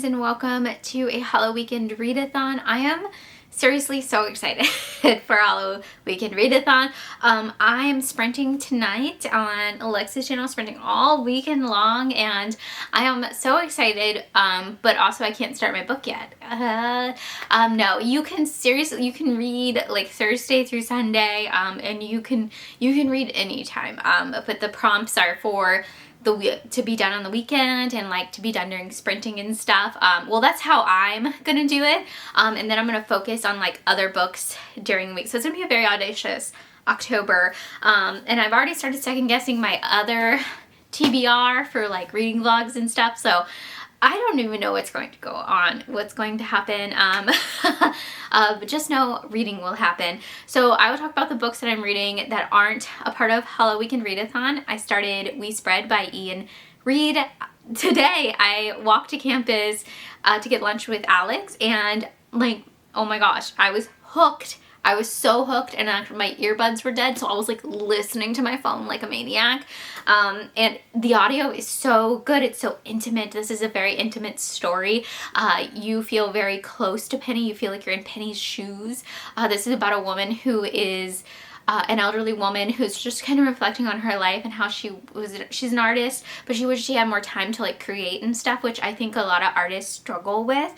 friends, and welcome to a Hallow Weekend Readathon. I am seriously so excited for Hallow Weekend Readathon. I am sprinting tonight on Alexa's channel, sprinting all weekend long, and I am so excited, but also I can't start my book yet. No, you can read like Thursday through Sunday, and you can read anytime, but the prompts are for to be done on the weekend and like to be done during sprinting and stuff. Well, that's how I'm gonna do it, and then I'm gonna focus on like other books during the week. So it's gonna be a very audacious October, and I've already started second guessing my other TBR for like reading vlogs and stuff, so I don't even know what's going to go on, what's going to happen, but just know reading will happen. So I will talk about the books that I'm reading that aren't a part of Hallow Weekend Readathon. I started We Spread by Ian Reid. Today I walked to campus to get lunch with Alex, and like, oh my gosh, I was hooked. I was so hooked, and my earbuds were dead, so I was like listening to my phone like a maniac. And the audio is so good. It's so intimate. This is a very intimate story. You feel very close to Penny. You feel like you're in Penny's shoes. This is about a woman who is an elderly woman who's just kind of reflecting on her life and how she's an artist, but she wished she had more time to like create and stuff, which I think a lot of artists struggle with.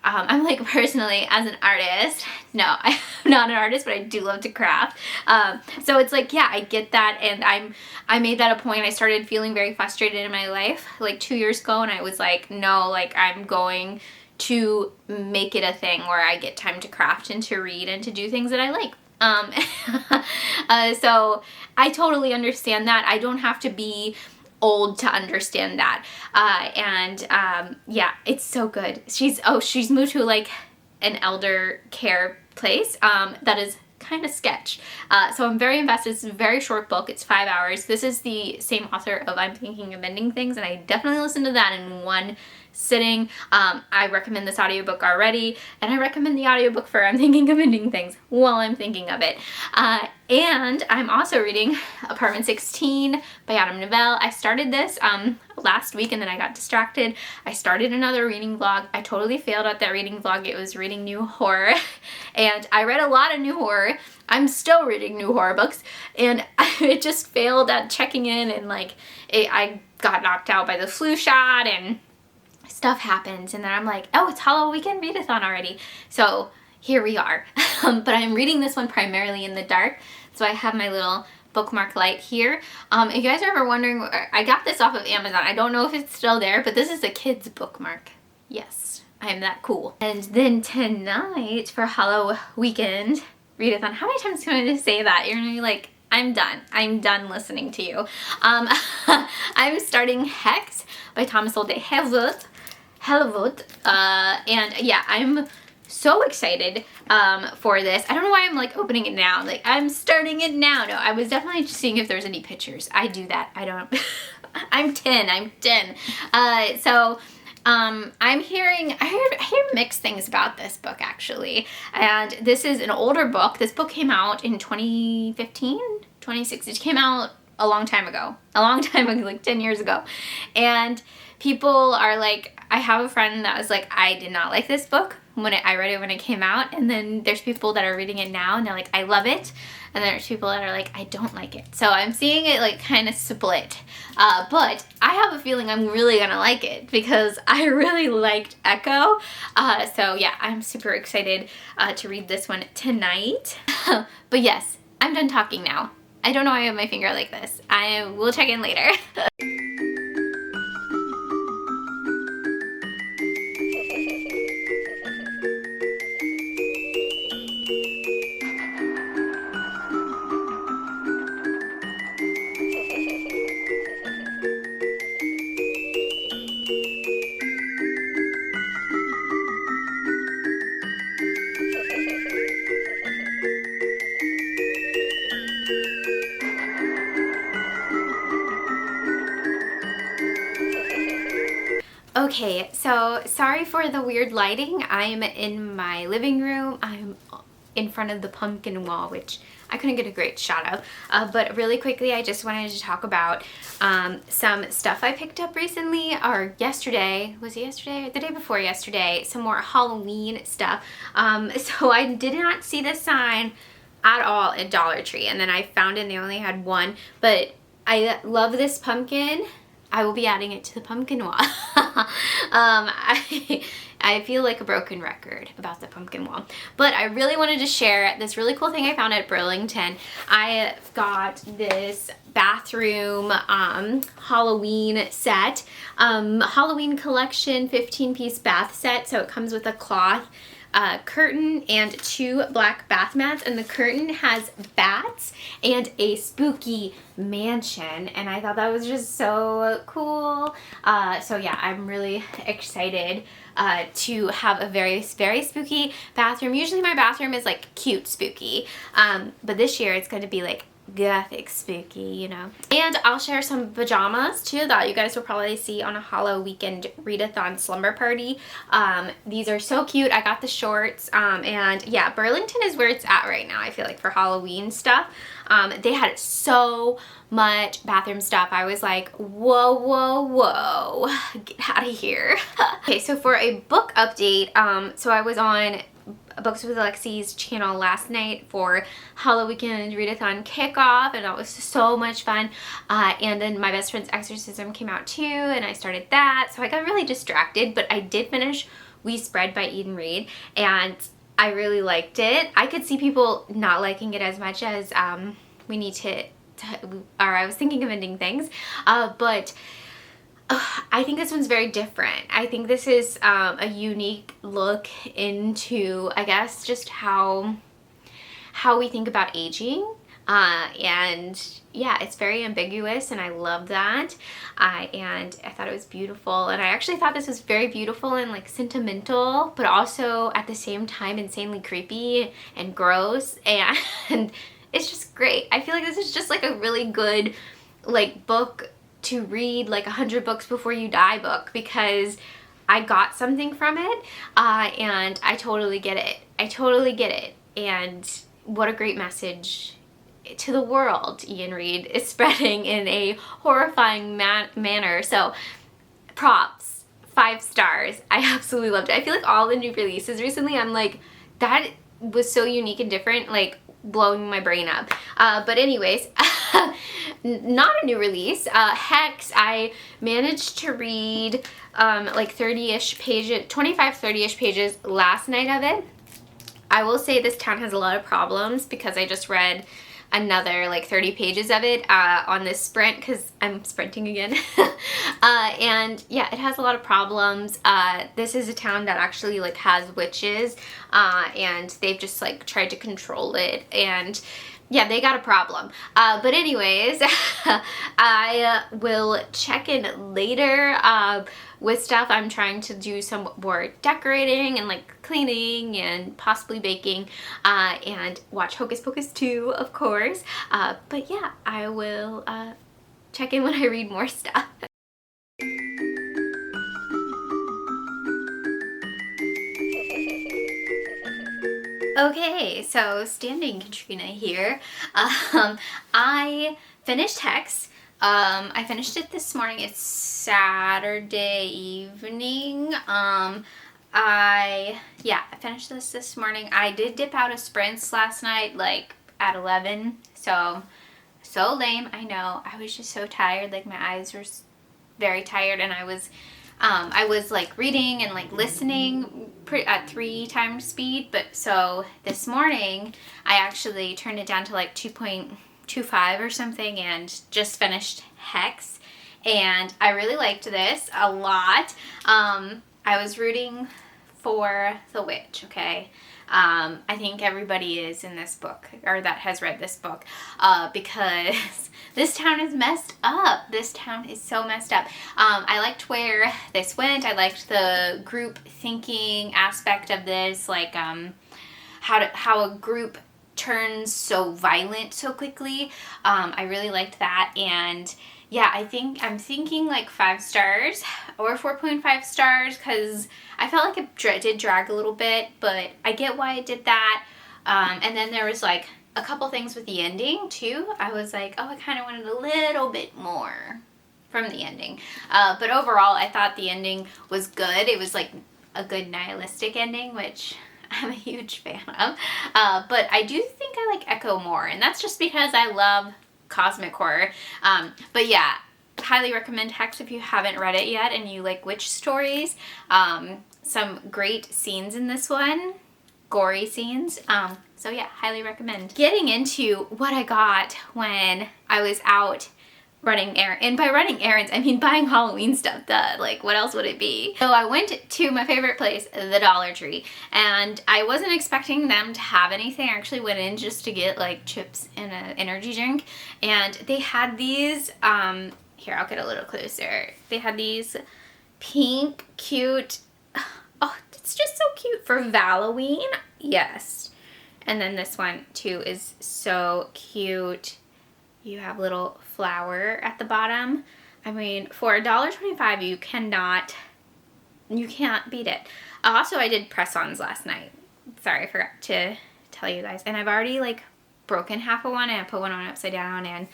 I'm like, personally, as an artist, no, I'm not an artist, but I do love to craft. So it's like, yeah, I get that, and I made that a point. I started feeling very frustrated in my life like 2 years ago, and I was like, no, like I'm going to make it a thing where I get time to craft and to read and to do things that I like. So I totally understand that. I don't have to be old to understand that, yeah, it's so good. She's moved to like an elder care place that is kind of sketch, so I'm very invested. It's a very short book. It's 5 hours. This is the same author of I'm Thinking of Ending Things, and I definitely listened to that in one sitting. I recommend this audiobook already, and I recommend the audiobook for I'm Thinking of Ending Things while I'm thinking of it. And I'm also reading Apartment 16 by Adam Novell. I started this last week, and then I got distracted. I started another reading vlog. I totally failed at that reading vlog. It was reading new horror, and I read a lot of new horror. I'm still reading new horror books, and it just failed at checking in, and like I got knocked out by the flu shot, and stuff happens, and then I'm like, oh, it's Hallow Weekend Readathon already. So here we are. But I'm reading this one primarily in the dark, so I have my little bookmark light here. If you guys are ever wondering, I got this off of Amazon. I don't know if it's still there, but this is a kid's bookmark. Yes, I am that cool. And then tonight for Hallow Weekend Readathon, how many times can I say that? You're gonna be like, I'm done. I'm done listening to you. I'm starting Hex by Thomas Olde Helvoet. And yeah, I'm so excited for this. I don't know why I'm like opening it now. Like, I'm starting it now. No, I was definitely just seeing if there's any pictures. I do that. I don't. I'm 10. So I hear mixed things about this book, actually. And this is an older book. This book came out in 2015, 2016. It came out a long time ago, like 10 years ago. And people are like, I have a friend that was like, I did not like this book when I read it when it came out, and then there's people that are reading it now and they're like, I love it, and there's people that are like, I don't like it. So I'm seeing it like kind of split, but I have a feeling I'm really gonna like it because I really liked Echo. So yeah, I'm super excited to read this one tonight. But yes, I'm done talking now. I don't know why I have my finger like this. I will check in later. Okay, so sorry for the weird lighting. I'm in my living room. I'm in front of the pumpkin wall, which I couldn't get a great shot of. But really quickly, I just wanted to talk about some stuff I picked up recently, or yesterday. Was it yesterday or the day before yesterday? Some more Halloween stuff. So I did not see this sign at all at Dollar Tree, and then I found it and they only had one, but I love this pumpkin. I will be adding it to the pumpkin wall. I feel like a broken record about the pumpkin wall, but I really wanted to share this really cool thing I found at Burlington. I got this bathroom Halloween set, Halloween collection 15-piece bath set. So it comes with a cloth curtain and 2 black bath mats, and the curtain has bats and a spooky mansion, and I thought that was just so cool. So yeah, I'm really excited to have a very spooky bathroom. Usually my bathroom is like cute spooky, but this year it's going to be like gothic spooky, you know. And I'll share some pajamas too that you guys will probably see on a Hollow Weekend Readathon slumber party. These are so cute. I got the shorts, and yeah, Burlington is where it's at right now, I feel like, for Halloween stuff. They had so much bathroom stuff. I was like, whoa, get out of here. Okay, so for a book update, so I was on Books with Alexi's channel last night for Hollow Weekend Readathon kickoff, and that was so much fun. And then My Best Friend's Exorcism came out too, and I started that, so I got really distracted, but I did finish We Spread by Eden Reed, and I really liked it. I could see people not liking it as much as we need to or I was thinking of ending things, but I think this one's very different. I think this is a unique look into, I guess, just how we think about aging. And yeah, it's very ambiguous, and I love that. And I thought it was beautiful, and I actually thought this was very beautiful and like sentimental, but also at the same time insanely creepy and gross, and it's just great. I feel like this is just like a really good like book to read, like 100 books before you die book, because I got something from it, and I totally get it. I totally get it. And what a great message to the world Ian Reed is spreading in a horrifying manner. So props, 5 stars. I absolutely loved it. I feel like all the new releases recently, I'm like, that was so unique and different, like blowing my brain up. But anyways, not a new release. Hex, I managed to read like 30-ish pages, 25-30-ish pages last night of it. I will say this town has a lot of problems, because I just read another like 30 pages of it on this sprint, because I'm sprinting again. And yeah, it has a lot of problems. This is a town that actually like has witches, and they've just like tried to control it, and yeah, they got a problem. But anyways, I will check in later with stuff. I'm trying to do some more decorating and like cleaning and possibly baking, and watch Hocus Pocus 2, of course. But yeah, I will check in when I read more stuff. Okay, so standing Katrina here. I finished Hex. I finished it this morning. It's Saturday evening. I finished this morning. I did dip out of sprints last night, like at 11. So lame, I know. I was just so tired. Like my eyes were very tired, and I was like reading and like listening at 3 times speed, but so this morning I actually turned it down to like 2.25 or something, and just finished Hex, and I really liked this a lot. I was rooting for the witch, okay? I think everybody is in this book, or that has read this book, because this town is messed up. This town is so messed up. I liked where this went. I liked the group thinking aspect of this, like how a group turns so violent so quickly. I really liked that, and yeah, I'm thinking like 5 stars or 4.5 stars, because I felt like it did drag a little bit, but I get why it did that. And then there was like a couple things with the ending too. I was like, oh, I kind of wanted a little bit more from the ending. But overall, I thought the ending was good. It was like a good nihilistic ending, which I'm a huge fan of. But I do think I like Echo more, and that's just because I love cosmic horror. But yeah, highly recommend Hex if you haven't read it yet and you like witch stories. Some great scenes in this one, gory scenes. So yeah, highly recommend. Getting into what I got when I was out running errands, and by running errands I mean buying Halloween stuff, duh, like what else would it be? So I went to my favorite place, the Dollar Tree, and I wasn't expecting them to have anything. I actually went in just to get like chips and an energy drink, and they had these, here I'll get a little closer. They had these pink, cute, oh, it's just so cute for Halloween, yes. And then this one too is so cute. You have little flower at the bottom. I mean, for $1.25, you can't beat it. Also, I did press-ons last night. Sorry, I forgot to tell you guys. And I've already like broken half of one, and I put one on upside down, and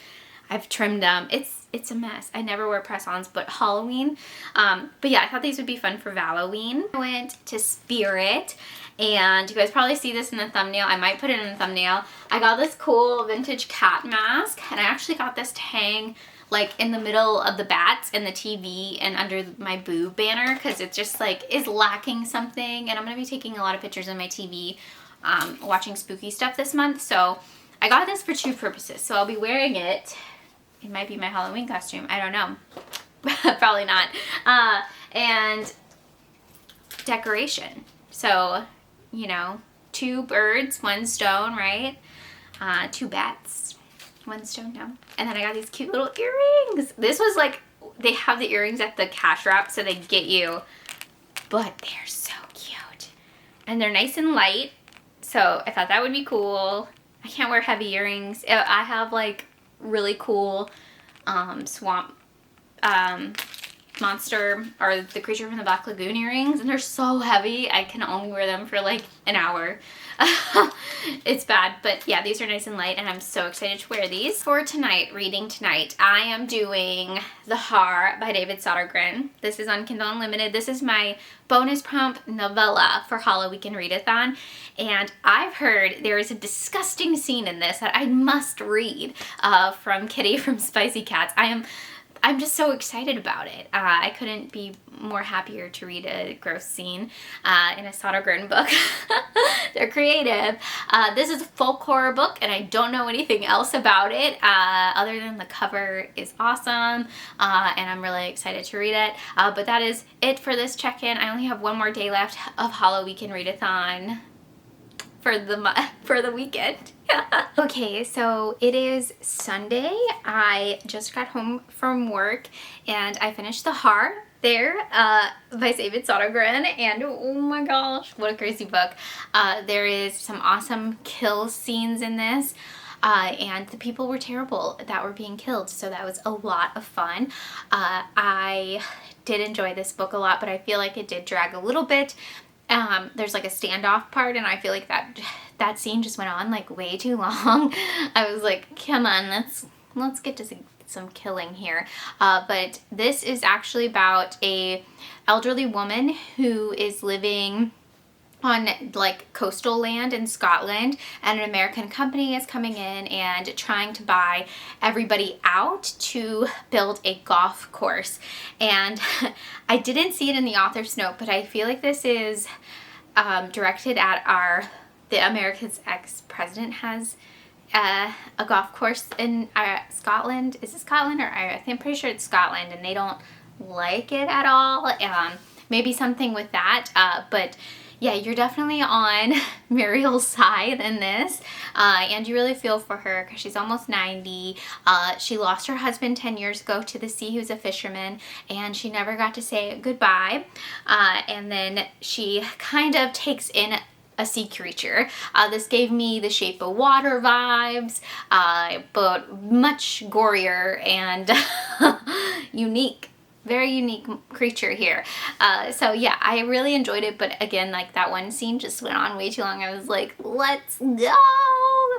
I've trimmed them. It's a mess. I never wear press-ons, but Halloween. But yeah, I thought these would be fun for Halloween. I went to Spirit, and you guys probably see this in the thumbnail. I might put it in the thumbnail. I got this cool vintage cat mask, and I actually got this to hang like in the middle of the bats and the TV and under my boob banner, because it just like is lacking something. And I'm gonna be taking a lot of pictures on my TV watching spooky stuff this month. So I got this for two purposes. So I'll be wearing it. It might be my Halloween costume. I don't know. Probably not. And decoration. So, you know, 2 birds, 1 stone, right? 2 bats, 1 stone, no. And then I got these cute little earrings. This was like, they have the earrings at the cash wrap, so they get you, but they're so cute. And they're nice and light, so I thought that would be cool. I can't wear heavy earrings. I have like really cool swamp monster, or the creature from the Black Lagoon earrings, and they're so heavy I can only wear them for like an hour. It's bad, but yeah, these are nice and light, and I'm so excited to wear these. For tonight, reading tonight, I am doing The Haar by David Sodergren. This is on Kindle Unlimited. This is my bonus prompt novella for HALLOWEEKEND Readathon, and I've heard there is a disgusting scene in this that I must read from Kitty from Spicy Cats. I'm just so excited about it. I couldn't be more happier to read a gross scene in a Sodergren book. They're creative. This is a folk horror book, and I don't know anything else about it other than the cover is awesome, and I'm really excited to read it. But that is it for this check-in. I only have 1 more day left of HALLOWEEKEND Readathon for the weekend. Okay, so it is Sunday. I just got home from work, and I finished The Haar there by David Sodergren, and oh my gosh, what a crazy book. There is some awesome kill scenes in this, and the people were terrible that were being killed, so that was a lot of fun. I did enjoy this book a lot, but I feel like it did drag a little bit. There's like a standoff part, and I feel like that scene just went on like way too long. I was like, come on, let's get to some killing here. But this is actually about a elderly woman who is living on like coastal land in Scotland, and an American company is coming in and trying to buy everybody out to build a golf course. And I didn't see it in the author's note, but I feel like this is directed at the America's ex-president has a golf course in Scotland. Is it Scotland or Ireland? I'm pretty sure it's Scotland, and they don't like it at all. Maybe something with that, but yeah, you're definitely on Muriel's side in this, and you really feel for her because she's almost 90. She lost her husband 10 years ago to the sea. He was a fisherman, and she never got to say goodbye, and then she kind of takes in a sea creature. This gave me The Shape of Water vibes, but much gorier and unique. very unique creature here. So yeah, I really enjoyed it, but again, like that one scene just went on way too long. I was like, let's go.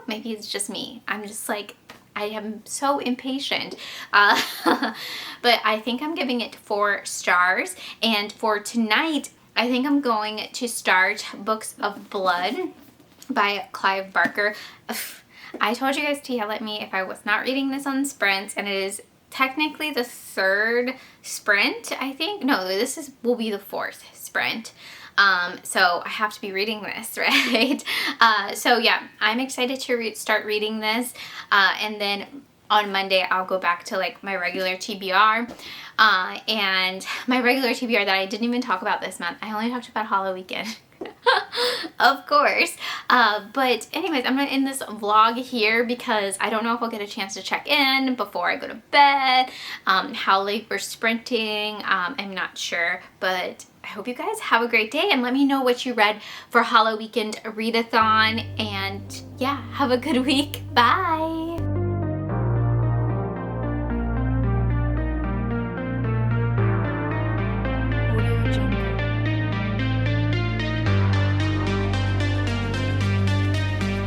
Maybe it's just me. I'm just like, I am so impatient. But I think I'm giving it 4 stars. And for tonight, I think I'm going to start Books of Blood by Clive Barker. I told you guys to yell at me if I was not reading this on sprints, and it is technically the 3rd sprint, I think. No, this will be the 4th sprint. So I have to be reading this, right? So yeah, I'm excited to start reading this, and then on Monday I'll go back to like my regular TBR, and my regular TBR that I didn't even talk about this month. I only talked about HALLOWEEKEND. Of course. But anyways, I'm gonna end this vlog here because I don't know if I'll get a chance to check in before I go to bed, how late we're sprinting, I'm not sure, but I hope you guys have a great day and let me know what you read for HALLOWEEKEND Readathon, and yeah, have a good week. Bye!